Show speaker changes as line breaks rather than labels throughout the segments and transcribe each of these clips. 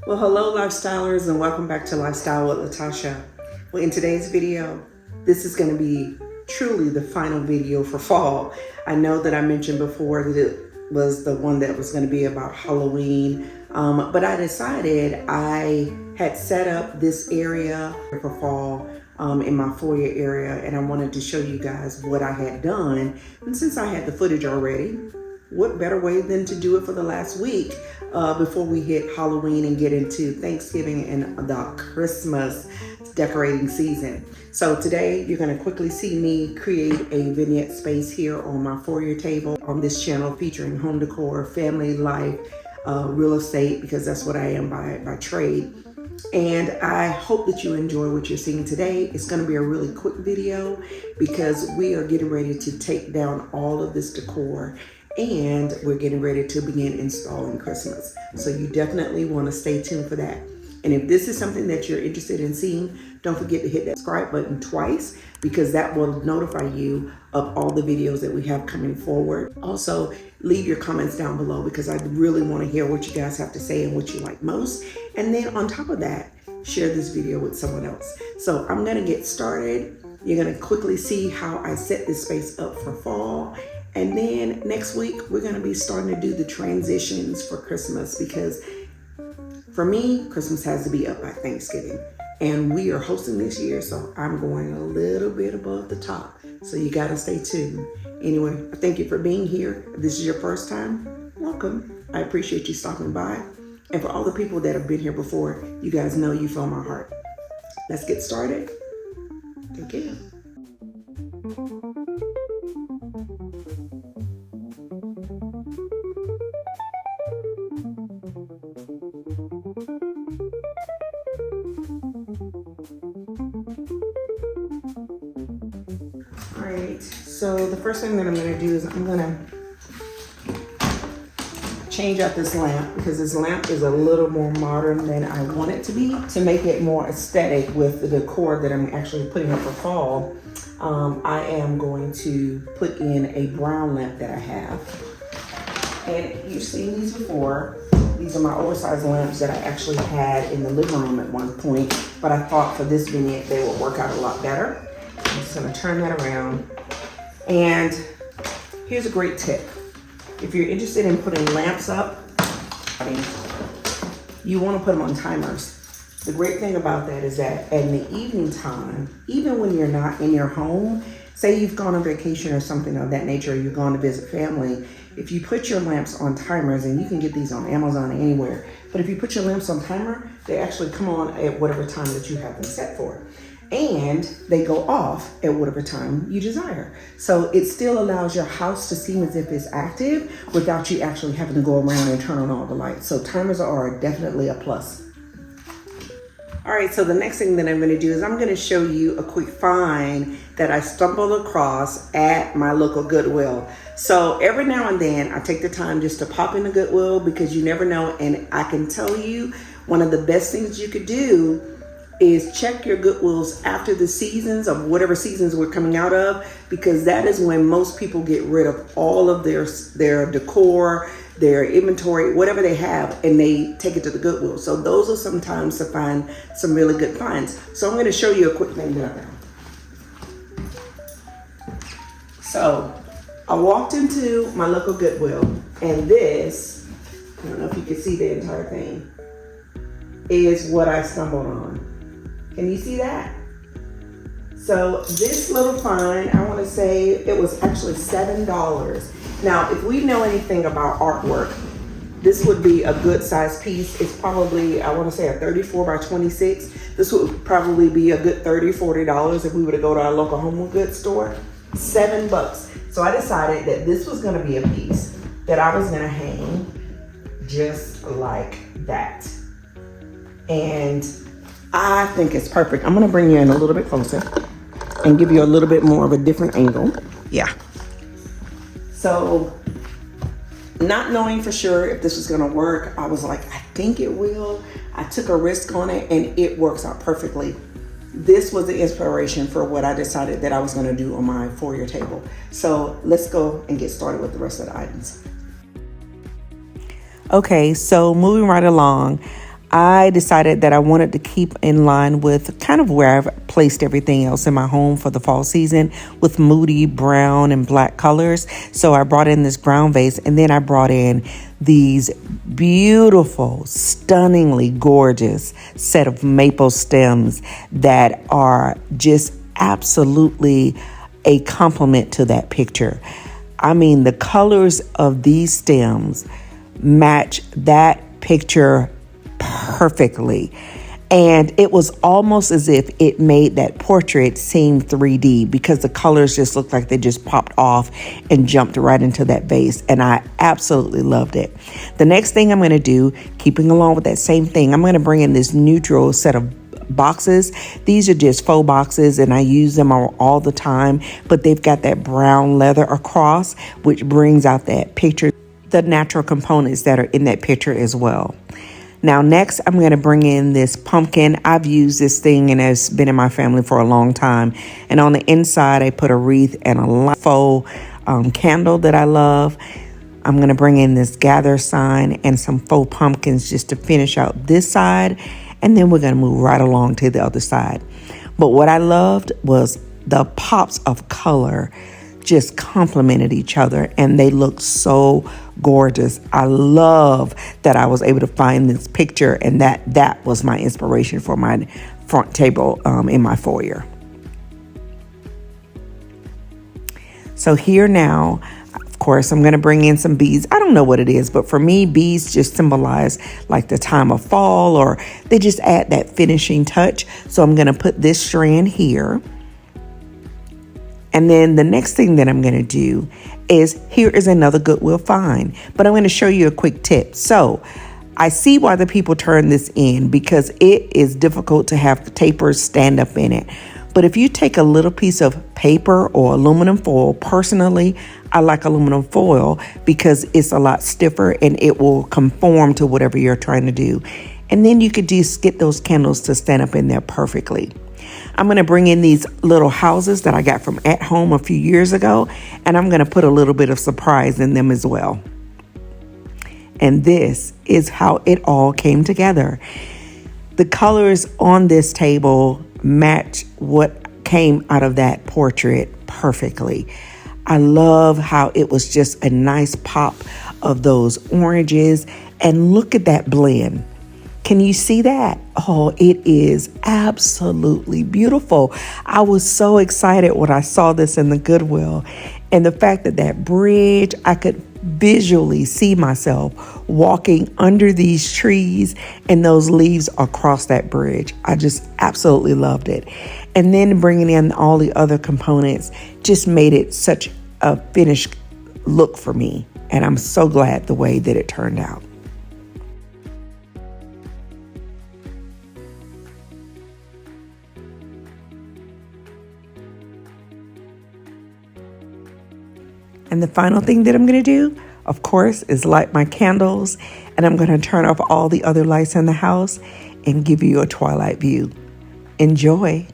Well, hello lifestylers, and welcome back to Lifestyle with Latasha. Well, in today's video, this is going to be truly the final video for fall. I know that I mentioned before that it was the one that was going to be about Halloween, but I decided I had set up this area for fall in my foyer area, and I wanted to show you guys what I had done. And since I had the footage already, what better way than to do it for the last week before we hit Halloween and get into Thanksgiving and the Christmas decorating season. So today you're going to quickly see me create a vignette space here on my foyer table on this channel featuring home decor, family life, real estate, because that's what I am by trade. And I hope that you enjoy what you're seeing today. It's going to be a really quick video because we are getting ready to take down all of this decor and we're getting ready to begin installing Christmas. So you definitely want to stay tuned for that. And if this is something that you're interested in seeing, don't forget to hit that subscribe button twice because that will notify you of all the videos that we have coming forward. Also, leave your comments down below because I really want to hear what you guys have to say and what you like most. And then on top of that, share this video with someone else. So I'm going to get started. You're going to quickly see how I set this space up for fall. And then next week, we're going to be starting to do the transitions for Christmas because for me, Christmas has to be up by Thanksgiving. And we are hosting this year, so I'm going a little bit above the top. So you got to stay tuned. Anyway, thank you for being here. If this is your first time, welcome. I appreciate you stopping by. And for all the people that have been here before, you guys know you fill my heart. Let's get started. Take care. So the first thing that I'm going to do is I'm going to change out this lamp because this lamp is a little more modern than I want it to be to make it more aesthetic with the decor that I'm actually putting up for fall. I am going to put in a brown lamp that I have. And you've seen these before. These are my oversized lamps that I actually had in the living room at one point, but I thought for this vignette they would work out a lot better. I'm just going to turn that around. And here's a great tip. If you're interested in putting lamps up, you want to put them on timers. The great thing about that is that in the evening time, even when you're not in your home, say you've gone on vacation or something of that nature, or you've gone to visit family, if you put your lamps on timers, and you can get these on Amazon or anywhere, but if you put your lamps on timer, they actually come on at whatever time that you have them set for. And they go off at whatever time you desire. So it still allows your house to seem as if it's active without you actually having to go around and turn on all the lights. So timers are definitely a plus. All right, so the next thing that I'm gonna do is I'm gonna show you a quick find that I stumbled across at my local Goodwill. So every now and then I take the time just to pop into Goodwill because you never know. And I can tell you one of the best things you could do is check your Goodwills after the seasons of whatever seasons we're coming out of, because that is when most people get rid of all of their decor, their inventory, whatever they have, and they take it to the Goodwill. So those are some times to find some really good finds. So I'm going to show you a quick thing that I found. So I walked into my local Goodwill, and this, I don't know if you can see the entire thing, is what I stumbled on. Can you see that? So this little find, I want to say it was actually $7. Now, if we know anything about artwork, this would be a good size piece. It's probably, I want to say a 34 by 26. This would probably be a good $30, $40 if we were to go to our local home goods store. $7. So I decided that this was going to be a piece that I was going to hang just like that. And I think it's perfect. I'm gonna bring you in a little bit closer and give you a little bit more of a different angle. Yeah. So not knowing for sure if this was gonna work, I was like, I think it will. I took a risk on it and it works out perfectly. This was the inspiration for what I decided that I was gonna do on my foyer table. So let's go and get started with the rest of the items. Okay, so moving right along, I decided that I wanted to keep in line with kind of where I've placed everything else in my home for the fall season with moody brown and black colors. So I brought in this brown vase, and then I brought in these beautiful, stunningly gorgeous set of maple stems that are just absolutely a compliment to that picture. I mean, the colors of these stems match that picture perfectly. And it was almost as if it made that portrait seem 3D because the colors just looked like they just popped off and jumped right into that vase. And I absolutely loved it. The next thing I'm going to do, keeping along with that same thing, I'm going to bring in this neutral set of boxes. These are just faux boxes, and I use them all the time, but they've got that brown leather across, which brings out that picture, the natural components that are in that picture as well. Now, next, I'm going to bring in this pumpkin. I've used this thing and it's been in my family for a long time. And on the inside, I put a wreath and a faux candle that I love. I'm going to bring in this gather sign and some faux pumpkins just to finish out this side. And then we're going to move right along to the other side. But what I loved was the pops of color just complemented each other, and they look so gorgeous. I love that I was able to find this picture, and that was my inspiration for my front table in my foyer. So here now, of course, I'm going to bring in some beads. I don't know what it is, but for me, beads just symbolize like the time of fall, or they just add that finishing touch. So I'm going to put this strand here. And then the next thing that I'm going to do is, here is another Goodwill find, but I'm going to show you a quick tip. So I see why the people turn this in, because it is difficult to have tapers stand up in it. But if you take a little piece of paper or aluminum foil, personally, I like aluminum foil because it's a lot stiffer and it will conform to whatever you're trying to do. And then you could just get those candles to stand up in there perfectly. I'm going to bring in these little houses that I got from At Home a few years ago, and I'm going to put a little bit of surprise in them as well. And this is how it all came together. The colors on this table match what came out of that portrait perfectly. I love how it was just a nice pop of those oranges, and look at that blend. Can you see that? Oh, it is absolutely beautiful. I was so excited when I saw this in the Goodwill. And the fact that that bridge, I could visually see myself walking under these trees and those leaves across that bridge. I just absolutely loved it. And then bringing in all the other components just made it such a finished look for me. And I'm so glad the way that it turned out. And the final thing that I'm going to do, of course, is light my candles. And I'm going to turn off all the other lights in the house and give you a twilight view. Enjoy.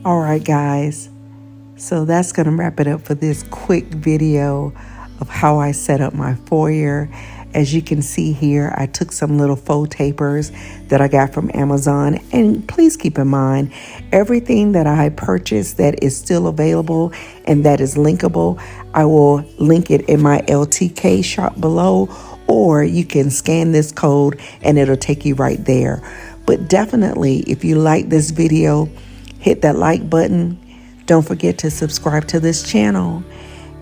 All right, guys. So that's going to wrap it up for this quick video of how I set up my foyer. As you can see here, I took some little faux tapers that I got from Amazon. And please keep in mind, everything that I purchased that is still available and that is linkable, I will link it in my LTK shop below, or you can scan this code and it'll take you right there. But definitely, if you like this video, hit that like button. Don't forget to subscribe to this channel.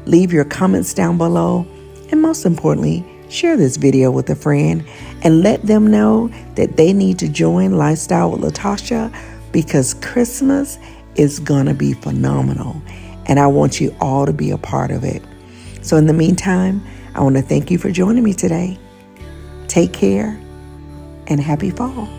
Leave your comments down below. And most importantly, share this video with a friend and let them know that they need to join Lifestyle with Latasha, because Christmas is gonna be phenomenal and I want you all to be a part of it. So in the meantime, I want to thank you for joining me today. Take care and happy fall.